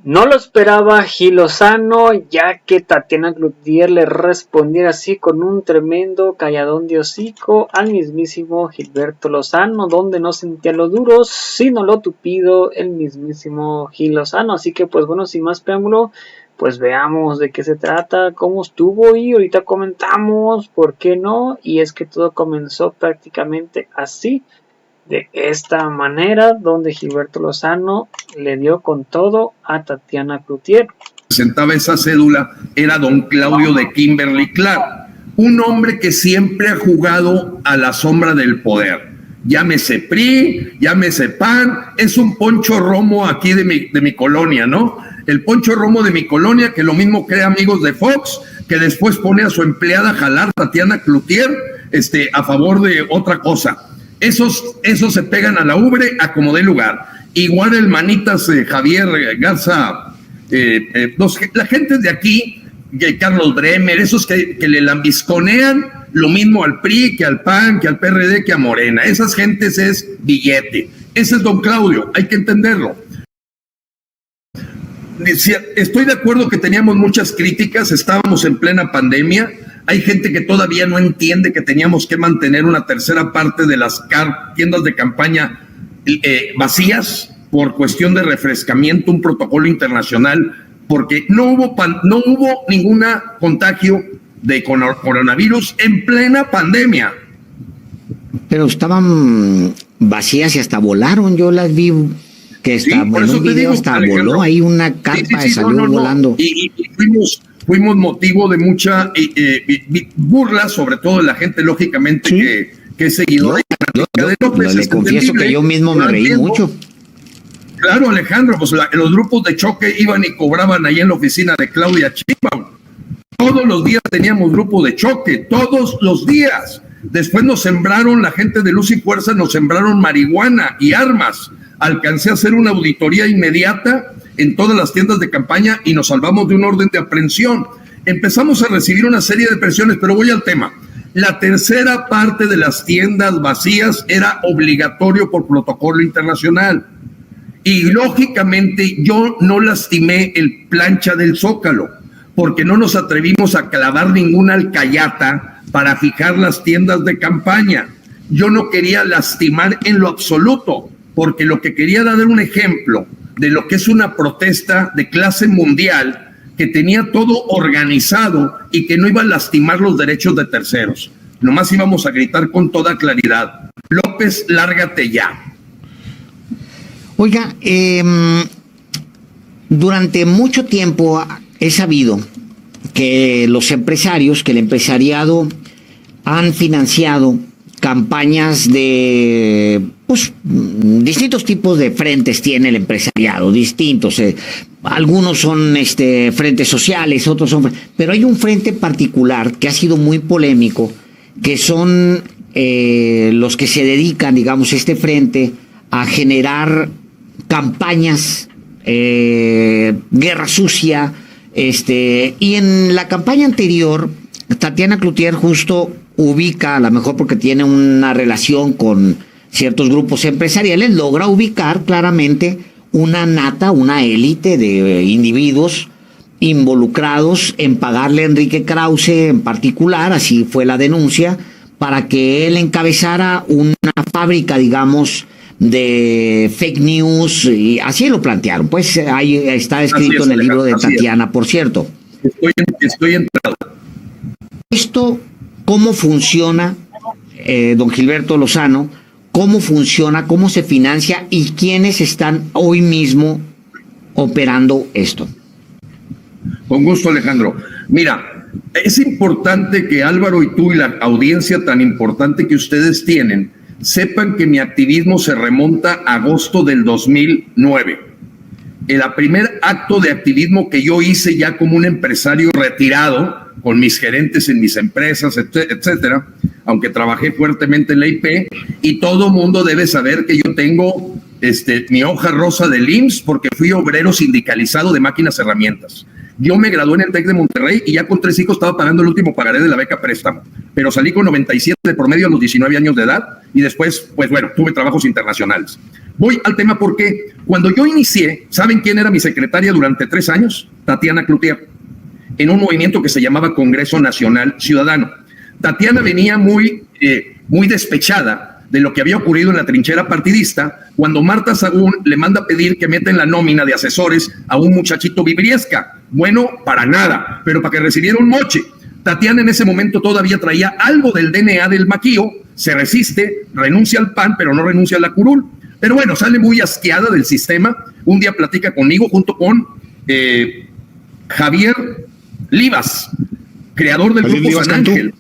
No lo esperaba Gil Lozano, ya que Tatiana Cloutier le respondiera así con un tremendo calladón de hocico al mismísimo Gilberto Lozano, donde no sentía lo duro, sino lo tupido el mismísimo Gil Lozano. Así que pues bueno, sin más preámbulo, pues veamos de qué se trata, cómo estuvo y ahorita comentamos por qué no. Y es que todo comenzó prácticamente así, de esta manera, donde Gilberto Lozano le dio con todo a Tatiana Cloutier. Presentaba esa cédula era don Claudio de Kimberly-Clark, un hombre que siempre ha jugado a la sombra del poder. Llámese PRI, llámese PAN, es un Poncho Romo aquí de mi colonia, ¿no? El Poncho Romo de mi colonia, que lo mismo crea amigos de Fox, que después pone a su empleada a jalar, Tatiana Cloutier, a favor de otra cosa. Esos se pegan a la ubre a como dé lugar. Igual el manitas Javier Garza, la gente de aquí, Carlos Bremer, esos que le lambisconean lo mismo al PRI, que al PAN, que al PRD, que a Morena. Esas gentes es billete. Ese es don Claudio, hay que entenderlo. Estoy de acuerdo que teníamos muchas críticas, estábamos en plena pandemia. Hay gente que todavía no entiende que teníamos que mantener una tercera parte de las tiendas de campaña vacías por cuestión de refrescamiento, un protocolo internacional, porque no hubo ningún contagio de coronavirus en plena pandemia. Pero estaban vacías y hasta volaron, yo las vi, que hasta, en un video hasta voló ahí una carpa salió volando. Y fuimos motivo de mucha burla, sobre todo de la gente, lógicamente, ¿sí? que es seguidora de López. Le confieso que yo mismo me reí mucho. Claro, Alejandro, pues los grupos de choque iban y cobraban ahí en la oficina de Claudia Sheinbaum. Todos los días teníamos grupos de choque, todos los días. Después nos sembraron, la gente de Luz y Fuerza nos sembraron marihuana y armas. Alcancé a hacer una auditoría inmediata en todas las tiendas de campaña y nos salvamos de un orden de aprehensión. Empezamos a recibir una serie de presiones, pero voy al tema. La tercera parte de las tiendas vacías era obligatorio por protocolo internacional. Y lógicamente yo no lastimé el plancha del Zócalo, porque no nos atrevimos a clavar ninguna alcayata para fijar las tiendas de campaña. Yo no quería lastimar en lo absoluto, porque lo que quería era dar un ejemplo de lo que es una protesta de clase mundial que tenía todo organizado y que no iba a lastimar los derechos de terceros. Nomás íbamos a gritar con toda claridad: López, lárgate ya. Oiga, durante mucho tiempo he sabido que los empresarios, que el empresariado han financiado campañas de, pues, distintos tipos de frentes tiene el empresariado, distintos. Algunos son frentes sociales, otros son... Pero hay un frente particular que ha sido muy polémico, que son los que se dedican, digamos, este frente a generar campañas, guerra sucia, y en la campaña anterior, Tatiana Cloutier justo ubica, a lo mejor porque tiene una relación con ciertos grupos empresariales, logra ubicar claramente una nata, una élite de individuos involucrados en pagarle a Enrique Krause en particular, así fue la denuncia, para que él encabezara una fábrica, digamos, de fake news, y así lo plantearon. Pues ahí está escrito en el libro de Tatiana, por cierto. Estoy entrado. Esto, ¿cómo funciona, don Gilberto Lozano? ¿Cómo funciona? ¿Cómo se financia? ¿Y quiénes están hoy mismo operando esto? Con gusto, Alejandro. Mira, es importante que Álvaro y tú y la audiencia tan importante que ustedes tienen sepan que mi activismo se remonta a agosto del 2009. El primer acto de activismo que yo hice ya como un empresario retirado, con mis gerentes en mis empresas, etcétera, aunque trabajé fuertemente en la IP, y todo mundo debe saber que yo tengo mi hoja rosa del IMSS porque fui obrero sindicalizado de máquinas herramientas. Yo me gradué en el TEC de Monterrey y ya con 3 hijos estaba pagando el último pagaré de la beca préstamo, pero salí con 97 de promedio a los 19 años de edad y después, pues bueno, tuve trabajos internacionales. Voy al tema porque cuando yo inicié, ¿saben quién era mi secretaria durante 3 años? Tatiana Cloutier, en un movimiento que se llamaba Congreso Nacional Ciudadano. Tatiana venía muy despechada de lo que había ocurrido en la trinchera partidista cuando Marta Sagún le manda pedir que meta en la nómina de asesores a un muchachito Vibriesca. Bueno, para nada, pero para que recibiera un moche. Tatiana en ese momento todavía traía algo del DNA del Maquío, se resiste, renuncia al PAN, pero no renuncia a la curul. Pero bueno, sale muy asqueada del sistema. Un día platica conmigo junto con Javier Livas, creador del grupo San Ángel.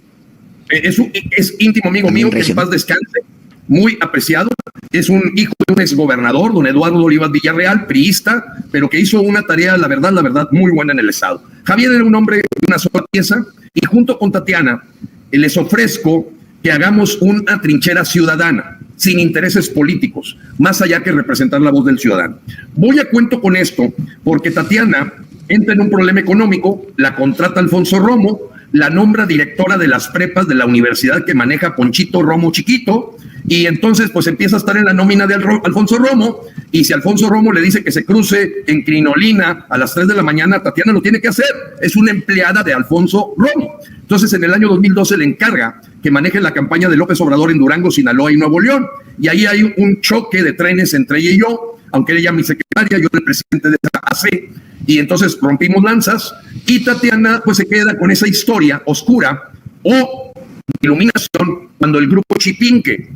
Es íntimo amigo mío, que en paz descanse, muy apreciado. Es un hijo de un exgobernador, don Eduardo Olivas Villarreal, priista, pero que hizo una tarea, la verdad, muy buena en el Estado. Javier era un hombre de una sola pieza y junto con Tatiana les ofrezco que hagamos una trinchera ciudadana, sin intereses políticos, más allá que representar la voz del ciudadano. Voy a cuento con esto porque Tatiana entra en un problema económico, la contrata Alfonso Romo, la nombra directora de las prepas de la universidad que maneja Ponchito Romo Chiquito, y entonces pues empieza a estar en la nómina de Alfonso Romo, y si Alfonso Romo le dice que se cruce en crinolina a las 3 de la mañana, Tatiana lo tiene que hacer, es una empleada de Alfonso Romo. Entonces en el año 2012 le encarga que maneje la campaña de López Obrador en Durango, Sinaloa y Nuevo León, y ahí hay un choque de trenes entre ella y yo, aunque ella mi secretaria, yo el presidente de la AC, y entonces rompimos lanzas, y Tatiana pues se queda con esa historia oscura o iluminación cuando el grupo Chipinque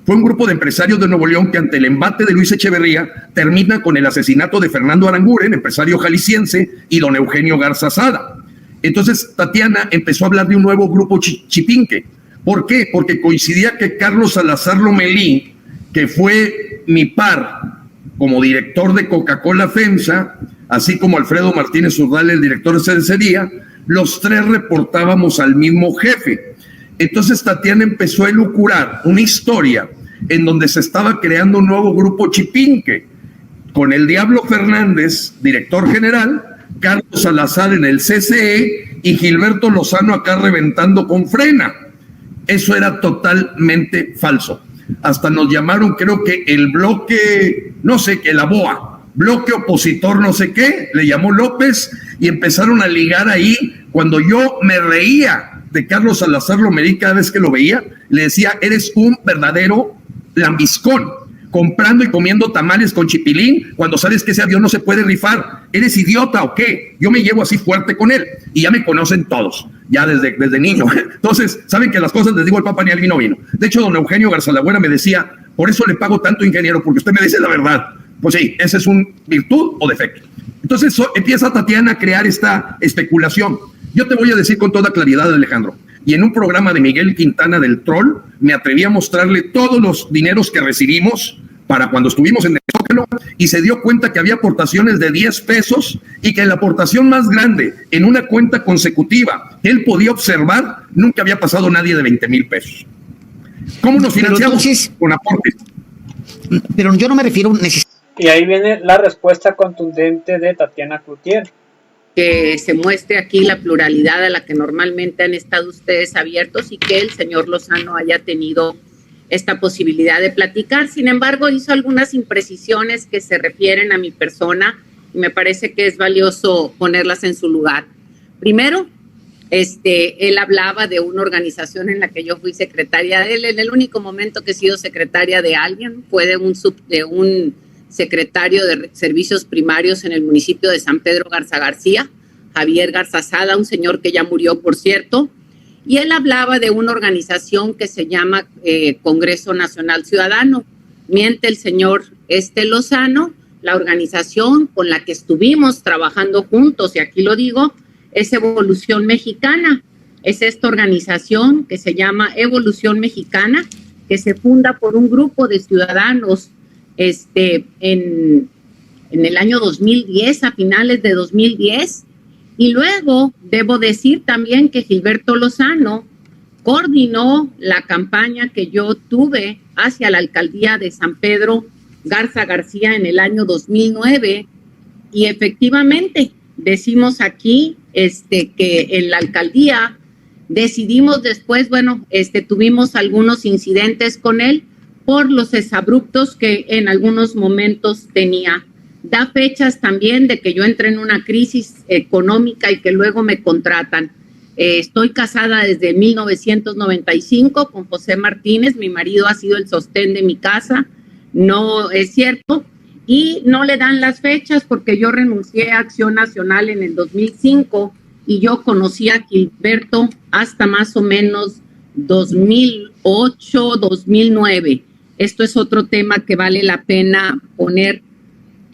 fue un grupo de empresarios de Nuevo León que ante el embate de Luis Echeverría termina con el asesinato de Fernando Aranguren, empresario jalisciense, y don Eugenio Garza Sada. Entonces Tatiana empezó a hablar de un nuevo grupo Chipinque. ¿Por qué? Porque coincidía que Carlos Salazar Lomelí, que fue mi par como director de Coca-Cola FEMSA, así como Alfredo Martínez Urdal, el director de Cerecería, los 3 reportábamos al mismo jefe. Entonces Tatiana empezó a elucubrar una historia en donde se estaba creando un nuevo grupo Chipinque, con el Diablo Fernández, director general, Carlos Salazar en el CCE y Gilberto Lozano acá reventando con frena. Eso era totalmente falso. Hasta nos llamaron, creo que el bloque, no sé qué, la BOA, bloque opositor no sé qué, le llamó López, y empezaron a ligar ahí. Cuando yo me reía de Carlos Salazar Lomelí cada vez que lo veía, le decía, eres un verdadero lambiscón, comprando y comiendo tamales con chipilín, cuando sabes que ese avión no se puede rifar. ¿Eres idiota o qué? Yo me llevo así fuerte con él, y ya me conocen todos, ya desde niño. Entonces, saben que las cosas les digo al papá ni al vino vino. De hecho, don Eugenio Garzalagüera me decía, por eso le pago tanto, ingeniero, porque usted me dice la verdad. Pues sí, ese es un virtud o defecto. Entonces empieza Tatiana a crear esta especulación. Yo te voy a decir con toda claridad, Alejandro, y en un programa de Miguel Quintana del Troll, me atreví a mostrarle todos los dineros que recibimos para cuando estuvimos en el Zócalo, y se dio cuenta que había aportaciones de 10 pesos y que la aportación más grande en una cuenta consecutiva que él podía observar, nunca había pasado nadie de 20,000 pesos. ¿Cómo nos financiamos? Entonces, con aportes. Pero yo no me refiero necesariamente. Y ahí viene la respuesta contundente de Tatiana Cloutier. Que se muestre aquí la pluralidad a la que normalmente han estado ustedes abiertos y que el señor Lozano haya tenido esta posibilidad de platicar. Sin embargo, hizo algunas imprecisiones que se refieren a mi persona y me parece que es valioso ponerlas en su lugar. Primero, él hablaba de una organización en la que yo fui secretaria de él. En el único momento que he sido secretaria de alguien fue de un secretario de servicios primarios en el municipio de San Pedro Garza García, Javier Garza Sada, un señor que ya murió, por cierto, y él hablaba de una organización que se llama Congreso Nacional Ciudadano. Miente el señor Lozano, la organización con la que estuvimos trabajando juntos, y aquí lo digo, es Evolución Mexicana. Es esta organización que se llama Evolución Mexicana, que se funda por un grupo de ciudadanos en el año 2010, a finales de 2010, y luego debo decir también que Gilberto Lozano coordinó la campaña que yo tuve hacia la alcaldía de San Pedro Garza García en el año 2009, y efectivamente decimos aquí que en la alcaldía decidimos después, tuvimos algunos incidentes con él, por los exabruptos que en algunos momentos tenía. Da fechas también de que yo entré en una crisis económica y que luego me contratan. Estoy casada desde 1995 con José Martínez, mi marido ha sido el sostén de mi casa, no es cierto, y no le dan las fechas porque yo renuncié a Acción Nacional en el 2005 y yo conocí a Gilberto hasta más o menos 2008, 2009. Esto es otro tema que vale la pena poner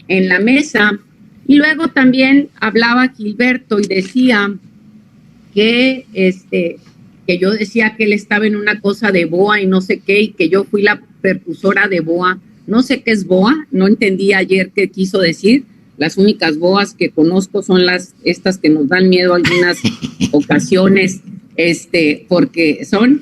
en la mesa. Y luego también hablaba Gilberto y decía que yo decía que él estaba en una cosa de BOA y no sé qué, y que yo fui la percusora de BOA. No sé qué es BOA, no entendí ayer qué quiso decir. Las únicas BOAs que conozco son estas que nos dan miedo algunas ocasiones, porque son.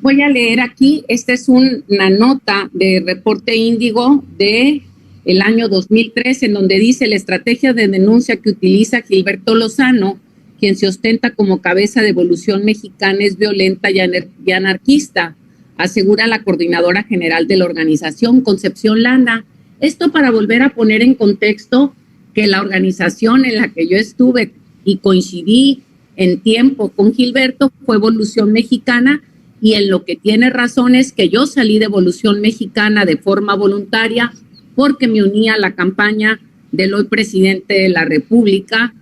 Voy a leer aquí, esta es una nota de Reporte Índigo de el año 2003, en donde dice: la estrategia de denuncia que utiliza Gilberto Lozano, quien se ostenta como cabeza de Evolución Mexicana, es violenta y anarquista, asegura la coordinadora general de la organización, Concepción Landa. Esto para volver a poner en contexto que la organización en la que yo estuve y coincidí en tiempo con Gilberto fue Evolución Mexicana, y en lo que tiene razón es que yo salí de Evolución Mexicana de forma voluntaria porque me uní a la campaña del hoy presidente de la República,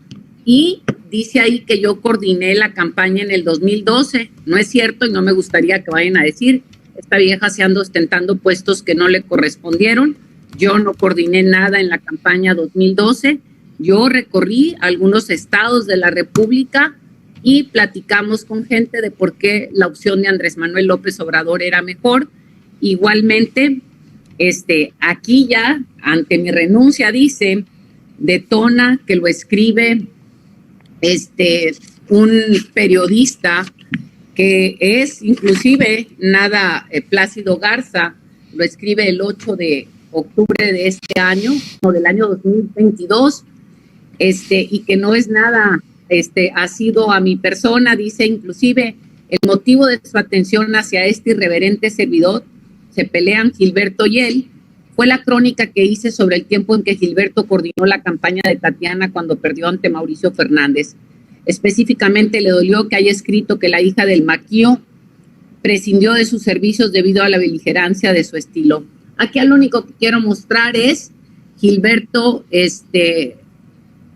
y dice ahí que yo coordiné la campaña en el 2012. No es cierto y no me gustaría que vayan a decir: esta vieja se anda ostentando puestos que no le correspondieron. Yo no coordiné nada en la campaña 2012. Yo recorrí algunos estados de la República y platicamos con gente de por qué la opción de Andrés Manuel López Obrador era mejor. Igualmente, aquí ya, ante mi renuncia, dice, detona que lo escribe un periodista que es inclusive nada Plácido Garza, lo escribe el 8 de octubre de este año, o del año 2022, y que no es nada asiduo a mi persona. Dice inclusive: el motivo de su atención hacia este irreverente servidor, se pelean Gilberto y él, fue la crónica que hice sobre el tiempo en que Gilberto coordinó la campaña de Tatiana cuando perdió ante Mauricio Fernández. Específicamente le dolió que haya escrito que la hija del Maquío prescindió de sus servicios debido a la beligerancia de su estilo. Aquí lo único que quiero mostrar es Gilberto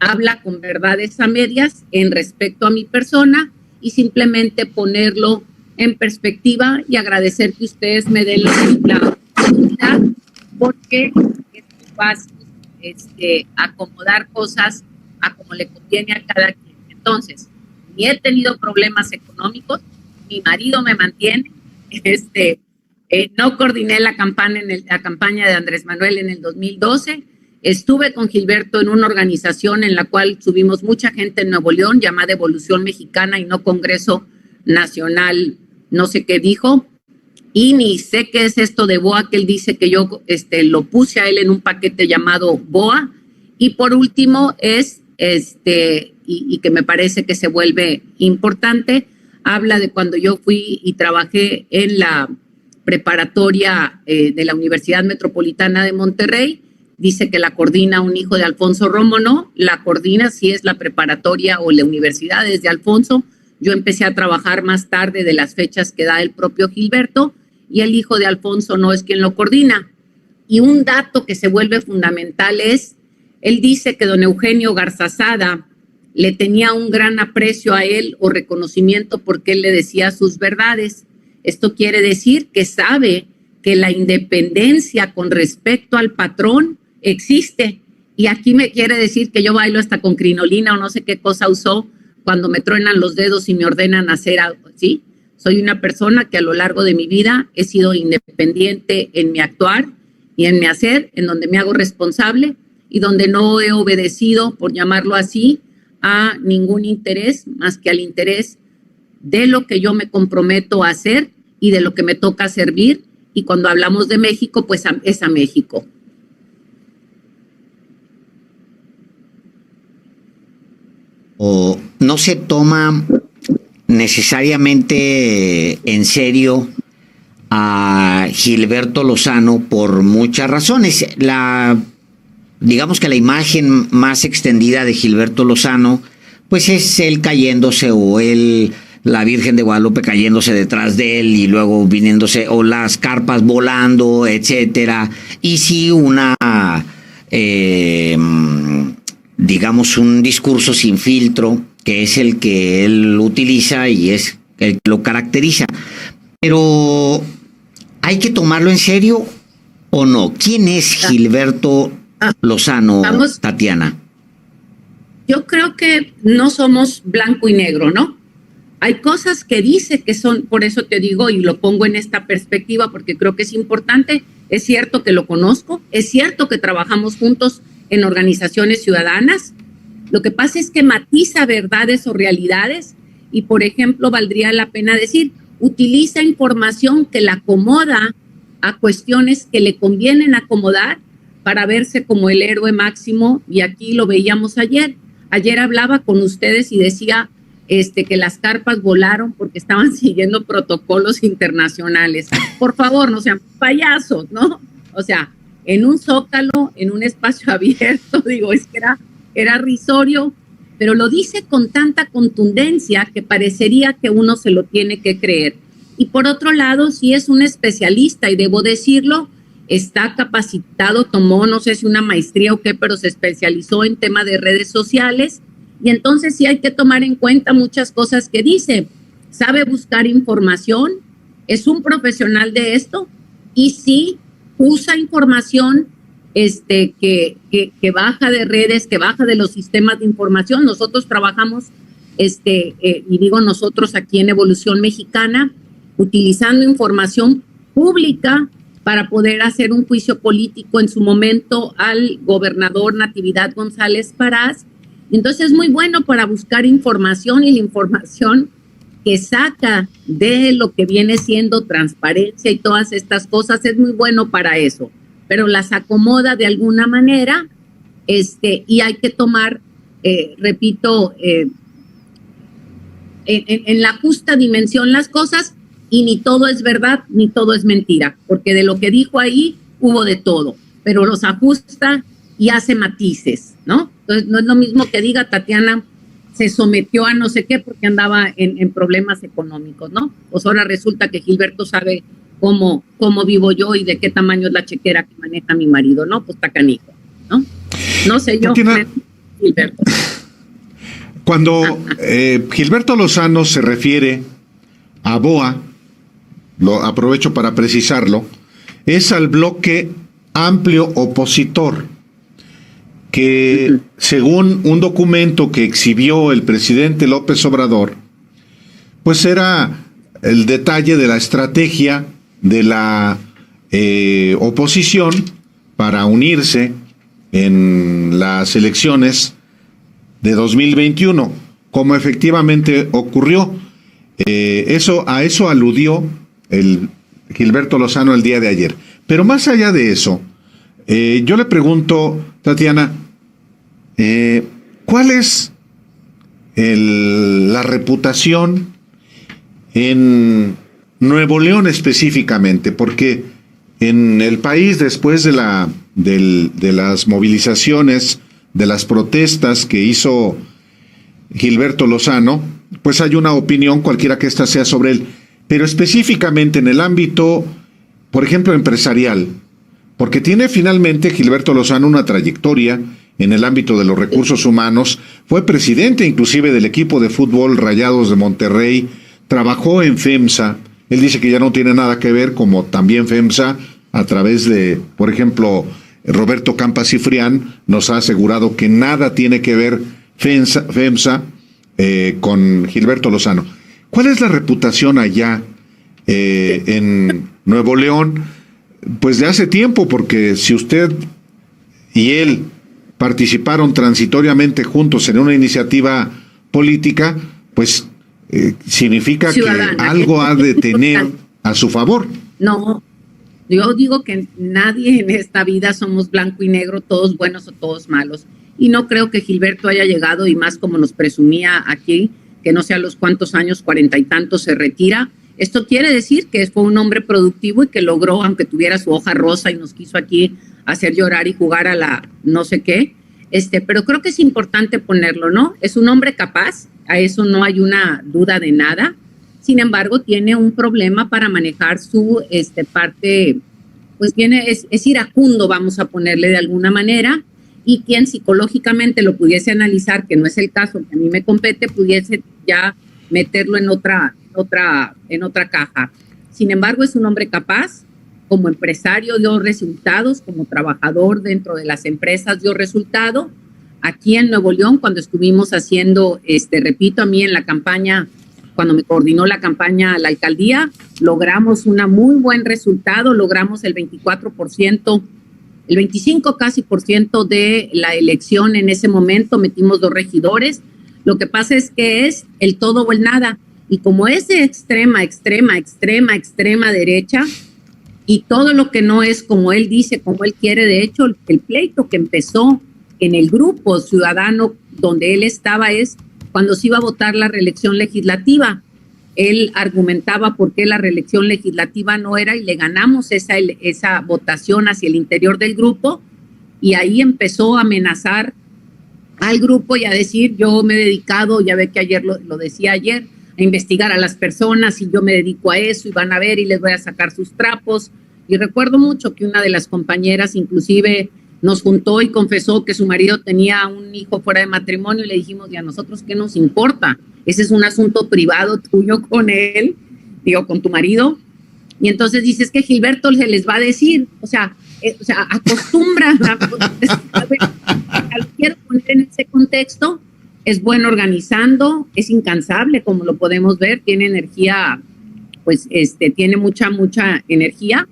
habla con verdades a medias en respecto a mi persona, y simplemente ponerlo en perspectiva y agradecer que ustedes me den la oportunidad, porque es muy fácil acomodar cosas a como le conviene a cada quien. Entonces, ni he tenido problemas económicos, mi marido me mantiene, no coordiné la campaña de Andrés Manuel en el 2012, estuve con Gilberto en una organización en la cual subimos mucha gente en Nuevo León, llamada Evolución Mexicana y no Congreso Nacional, no sé qué dijo, y ni sé qué es esto de BOA que él dice que yo lo puse a él en un paquete llamado BOA. Y por último es, y que me parece que se vuelve importante, habla de cuando yo fui y trabajé en la preparatoria de la Universidad Metropolitana de Monterrey. Dice que la coordina un hijo de Alfonso Romo. No, la coordina si es la preparatoria o la universidad es de Alfonso. Yo empecé a trabajar más tarde de las fechas que da el propio Gilberto, y el hijo de Alfonso no es quien lo coordina. Y un dato que se vuelve fundamental es, él dice que don Eugenio Garzazada le tenía un gran aprecio a él o reconocimiento porque él le decía sus verdades. Esto quiere decir que sabe que la independencia con respecto al patrón existe. Y aquí me quiere decir que yo bailo hasta con crinolina o no sé qué cosa usó cuando me truenan los dedos y me ordenan hacer algo, ¿sí? Soy una persona que a lo largo de mi vida he sido independiente en mi actuar y en mi hacer, en donde me hago responsable y donde no he obedecido, por llamarlo así, a ningún interés más que al interés de lo que yo me comprometo a hacer y de lo que me toca servir. Y cuando hablamos de México, pues es a México. O no se toma necesariamente en serio a Gilberto Lozano por muchas razones. Digamos que la imagen más extendida de Gilberto Lozano, pues es él cayéndose o la Virgen de Guadalupe cayéndose detrás de él y luego viniéndose, o las carpas volando, etcétera. Y sí digamos, un discurso sin filtro, que es el que él utiliza y es el que lo caracteriza. Pero ¿hay que tomarlo en serio o no? ¿Quién es Gilberto Lozano, Tatiana? Yo creo que no somos blanco y negro, ¿no? Hay cosas que dice que son, por eso te digo y lo pongo en esta perspectiva porque creo que es importante. Es cierto que lo conozco, es cierto que trabajamos juntos en organizaciones ciudadanas. Lo que pasa es que matiza verdades o realidades y, por ejemplo, valdría la pena decir, utiliza información que la acomoda a cuestiones que le convienen acomodar para verse como el héroe máximo, y aquí lo veíamos ayer. Ayer hablaba con ustedes y decía que las carpas volaron porque estaban siguiendo protocolos internacionales. Por favor, no sean payasos, ¿no? O sea, en un zócalo, en un espacio abierto, digo, es que era risorio, pero lo dice con tanta contundencia que parecería que uno se lo tiene que creer. Y por otro lado, sí es un especialista, y debo decirlo, está capacitado, tomó no sé si una maestría o qué, pero se especializó en tema de redes sociales, y entonces sí hay que tomar en cuenta muchas cosas que dice. Sabe buscar información, es un profesional de esto, y sí usa información que baja de redes, que baja de los sistemas de información. Nosotros trabajamos, y digo nosotros aquí en Evolución Mexicana, utilizando información pública para poder hacer un juicio político en su momento al gobernador Natividad González Parás. Entonces es muy bueno para buscar información, y la información que saca de lo que viene siendo transparencia y todas estas cosas es muy bueno para eso, pero las acomoda de alguna manera, y hay que tomar, repito, en la justa dimensión las cosas, y ni todo es verdad, ni todo es mentira, porque de lo que dijo ahí hubo de todo, pero los ajusta y hace matices, ¿no? Entonces no es lo mismo que diga Tatiana se sometió a no sé qué porque andaba en problemas económicos, ¿no? Pues ahora resulta que Gilberto sabe cómo vivo yo y de qué tamaño es la chequera que maneja mi marido, ¿no? Pues está canijo, ¿no? No sé yo, Tatiana, Gilberto. Cuando Gilberto Lozano se refiere a BOA, lo aprovecho para precisarlo, es al bloque amplio opositor, que según un documento que exhibió el presidente López Obrador, pues era el detalle de la estrategia de la oposición para unirse en las elecciones de 2021, como efectivamente ocurrió. A eso aludió el Gilberto Lozano el día de ayer. Pero más allá de eso, yo le pregunto, Tatiana, ¿cuál es la reputación en Nuevo León específicamente? Porque en el país, después de las movilizaciones, de las protestas que hizo Gilberto Lozano, pues hay una opinión, cualquiera que ésta sea, sobre él, pero específicamente en el ámbito, por ejemplo, empresarial, porque tiene finalmente Gilberto Lozano una trayectoria en el ámbito de los recursos humanos, fue presidente inclusive del equipo de fútbol Rayados de Monterrey, trabajó en FEMSA, él dice que ya no tiene nada que ver, como también FEMSA, a través de, por ejemplo, Roberto Campa Cifrián, nos ha asegurado que nada tiene que ver FEMSA con Gilberto Lozano. ¿Cuál es la reputación allá en Nuevo León? Pues de hace tiempo, porque si usted y él participaron transitoriamente juntos en una iniciativa política, pues significa ciudadana, que algo ha de tener a su favor. No, yo digo que nadie en esta vida somos blanco y negro, todos buenos o todos malos. Y no creo que Gilberto haya llegado, y más como nos presumía aquí, que no sé a los cuántos años, 40 y tantos, se retira. Esto quiere decir que fue un hombre productivo y que logró, aunque tuviera su hoja rosa y nos quiso aquí hacer llorar y jugar a la no sé qué, pero creo que es importante ponerlo, ¿no? Es un hombre capaz, a eso no hay una duda de nada. Sin embargo, tiene un problema para manejar su parte, pues es iracundo, vamos a ponerle de alguna manera, y quien psicológicamente lo pudiese analizar, que no es el caso que a mí me compete, pudiese ya meterlo en otra caja. Sin embargo, es un hombre capaz, como empresario dio resultados, como trabajador dentro de las empresas dio resultado. Aquí en Nuevo León, cuando estuvimos haciendo, repito, a mí en la campaña, cuando me coordinó la campaña a la alcaldía, logramos un muy buen resultado, logramos el 24%, el 25 casi por ciento de la elección en ese momento, metimos 2 regidores. Lo que pasa es que es el todo o el nada, y como es de extrema derecha, y todo lo que no es como él dice, como él quiere, de hecho, el pleito que empezó en el grupo ciudadano donde él estaba es cuando se iba a votar la reelección legislativa. Él argumentaba por qué la reelección legislativa no era, y le ganamos esa votación hacia el interior del grupo, y ahí empezó a amenazar al grupo y a decir: yo me he dedicado, ya ve que ayer lo decía ayer, a investigar a las personas, y yo me dedico a eso, y van a ver y les voy a sacar sus trapos. Y recuerdo mucho que una de las compañeras inclusive nos juntó y confesó que su marido tenía un hijo fuera de matrimonio, y le dijimos: ¿y a nosotros qué nos importa? Ese es un asunto privado tuyo con él, con tu marido. Y entonces dices que Gilberto se les va a decir, acostumbra, quiero poner en ese contexto, es bueno organizando, es incansable, como lo podemos ver, tiene energía, tiene mucha energía,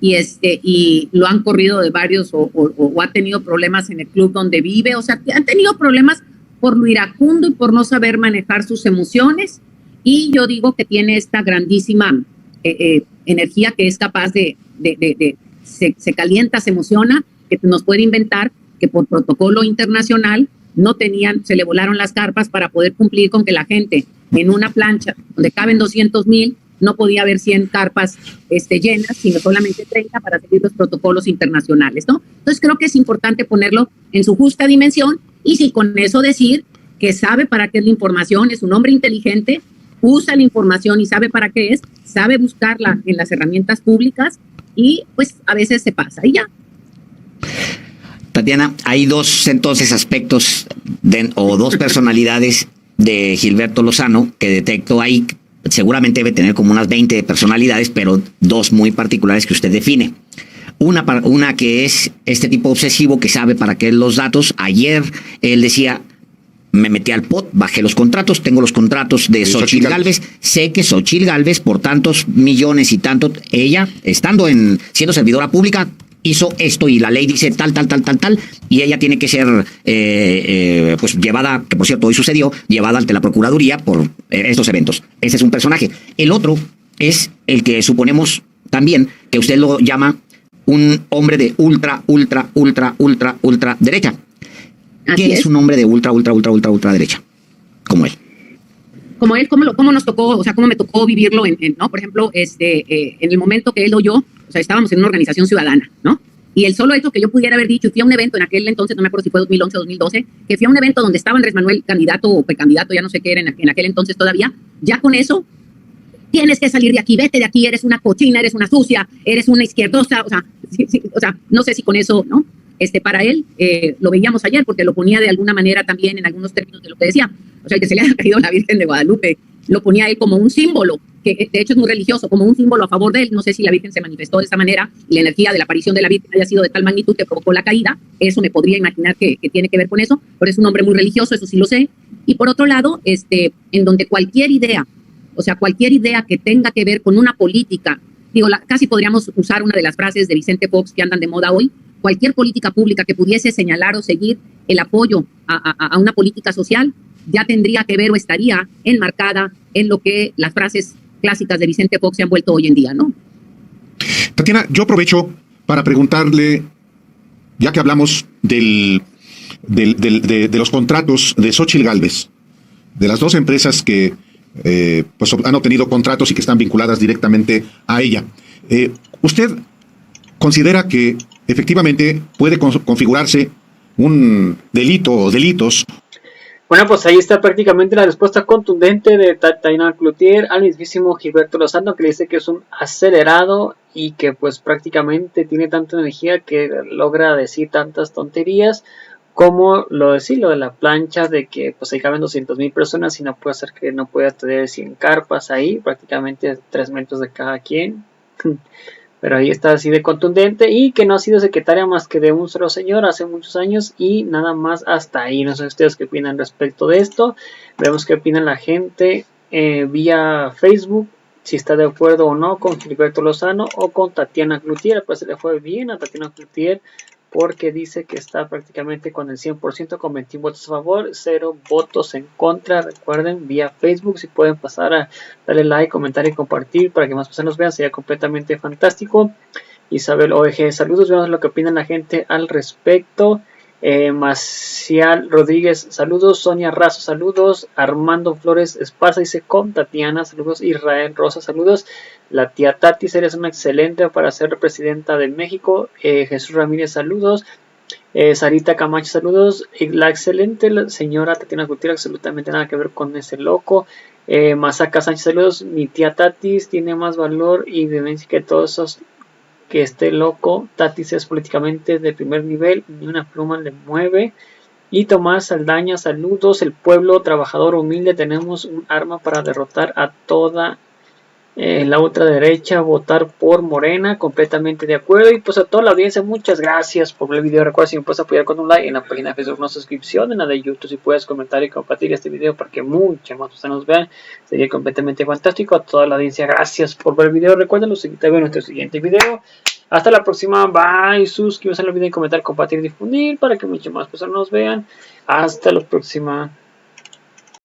y lo han corrido de varios o ha tenido problemas en el club donde vive, han tenido problemas por lo iracundo y por no saber manejar sus emociones, y yo digo que tiene esta grandísima energía que es capaz se calienta, se emociona, que nos puede inventar que por protocolo internacional se le volaron las carpas para poder cumplir con que la gente en una plancha donde caben 200,000 no podía haber 100 carpas llenas, sino solamente 30 para seguir los protocolos internacionales, ¿no? Entonces creo que es importante ponerlo en su justa dimensión, y si con eso decir que sabe para qué es la información, es un hombre inteligente, usa la información y sabe para qué es, sabe buscarla en las herramientas públicas, y pues a veces se pasa y ya. Tatiana, hay dos entonces aspectos o dos personalidades de Gilberto Lozano que detecto ahí. Seguramente debe tener como unas 20 personalidades, pero dos muy particulares que usted define. Una que es este tipo obsesivo que sabe para qué los datos. Ayer él decía: me metí al POT, bajé los contratos, tengo los contratos de Xochitl Gálvez, sé que Xochitl Gálvez por tantos millones y tanto, ella, siendo servidora pública, hizo esto, y la ley dice tal, y ella tiene que ser pues llevada, que por cierto hoy sucedió, llevada ante la Procuraduría por estos eventos. Ese es un personaje. El otro es el que suponemos también que usted lo llama un hombre de ultra derecha. ¿Qué es un hombre de ultra derecha? Como él. Como él, cómo nos tocó, cómo me tocó vivirlo ¿no? Por ejemplo, en el momento que él o yo, estábamos en una organización ciudadana, ¿no? Y el solo hecho que yo pudiera haber dicho, fui a un evento en aquel entonces, no me acuerdo si fue 2011 o 2012, que fui a un evento donde estaba Andrés Manuel candidato o precandidato, ya no sé qué era en aquel entonces todavía, ya con eso, tienes que salir de aquí, vete de aquí, eres una cochina, eres una sucia, eres una izquierdosa, no sé si con eso, ¿no? Para él, lo veíamos ayer porque lo ponía de alguna manera también en algunos términos de lo que decía, el que se le haya caído la Virgen de Guadalupe, lo ponía él como un símbolo, que de hecho es muy religioso, como un símbolo a favor de él. No sé si la Virgen se manifestó de esa manera y la energía de la aparición de la Virgen haya sido de tal magnitud que provocó la caída. Eso me podría imaginar que tiene que ver con eso, pero es un hombre muy religioso, eso sí lo sé. Y por otro lado, en donde cualquier idea que tenga que ver con una política, casi podríamos usar una de las frases de Vicente Fox que andan de moda hoy, cualquier política pública que pudiese señalar o seguir el apoyo a una política social, ya tendría que ver o estaría enmarcada en lo que las frases clásicas de Vicente Fox se han vuelto hoy en día, ¿no? Tatiana, yo aprovecho para preguntarle, ya que hablamos de los contratos de Xochitl Gálvez, de las dos empresas que pues han obtenido contratos y que están vinculadas directamente a ella. ¿Usted considera que efectivamente puede configurarse un delito o delitos? Bueno, pues ahí está prácticamente la respuesta contundente de Tatiana Cloutier al mismísimo Gilberto Lozano, que le dice que es un acelerado y que pues prácticamente tiene tanta energía que logra decir tantas tonterías, como lo de la plancha, de que pues ahí caben 200,000 personas y no puede ser que no pueda tener 100 carpas ahí, prácticamente 3 metros de cada quien. Pero ahí está así de contundente, y que no ha sido secretaria más que de un solo señor hace muchos años y nada más hasta ahí. No sé ustedes qué opinan respecto de esto. Veremos qué opina la gente vía Facebook, si está de acuerdo o no con Gilberto Lozano o con Tatiana Cloutier. Pues se le fue bien a Tatiana Cloutier porque dice que está prácticamente con el 100%, con 21 votos a favor, 0 votos en contra. Recuerden, vía Facebook, si pueden pasar a darle like, comentar y compartir para que más personas vean, sería completamente fantástico. Isabel OEG, saludos, veamos lo que opina la gente al respecto. Maciel Rodríguez, saludos. Sonia Razo, saludos. Armando Flores Esparza dice con Tatiana, saludos. Israel Rosa, saludos. La tía Tati, serías una excelente para ser presidenta de México. Jesús Ramírez, saludos. Sarita Camacho, saludos. La excelente señora Tatiana Cloutier, absolutamente nada que ver con ese loco. Masaka Sánchez, saludos. Mi tía Tatis tiene más valor y demencia que todos esos que esté loco. Tatis es políticamente de primer nivel, ni una pluma le mueve. Y Tomás Saldaña, saludos. El pueblo trabajador humilde tenemos un arma para derrotar a toda la otra derecha, votar por Morena, completamente de acuerdo. Y pues a toda la audiencia, muchas gracias por ver el video. Recuerda, si me puedes apoyar con un like en la página de Facebook, una suscripción en la de YouTube, si puedes comentar y compartir este video para que muchas más personas nos vean, sería completamente fantástico. A toda la audiencia, gracias por ver el video. Recuerden, los invito a ver nuestro siguiente video. Hasta la próxima, bye. Suscríbanse al video, comentar, compartir, difundir para que muchas más personas nos vean. Hasta la próxima.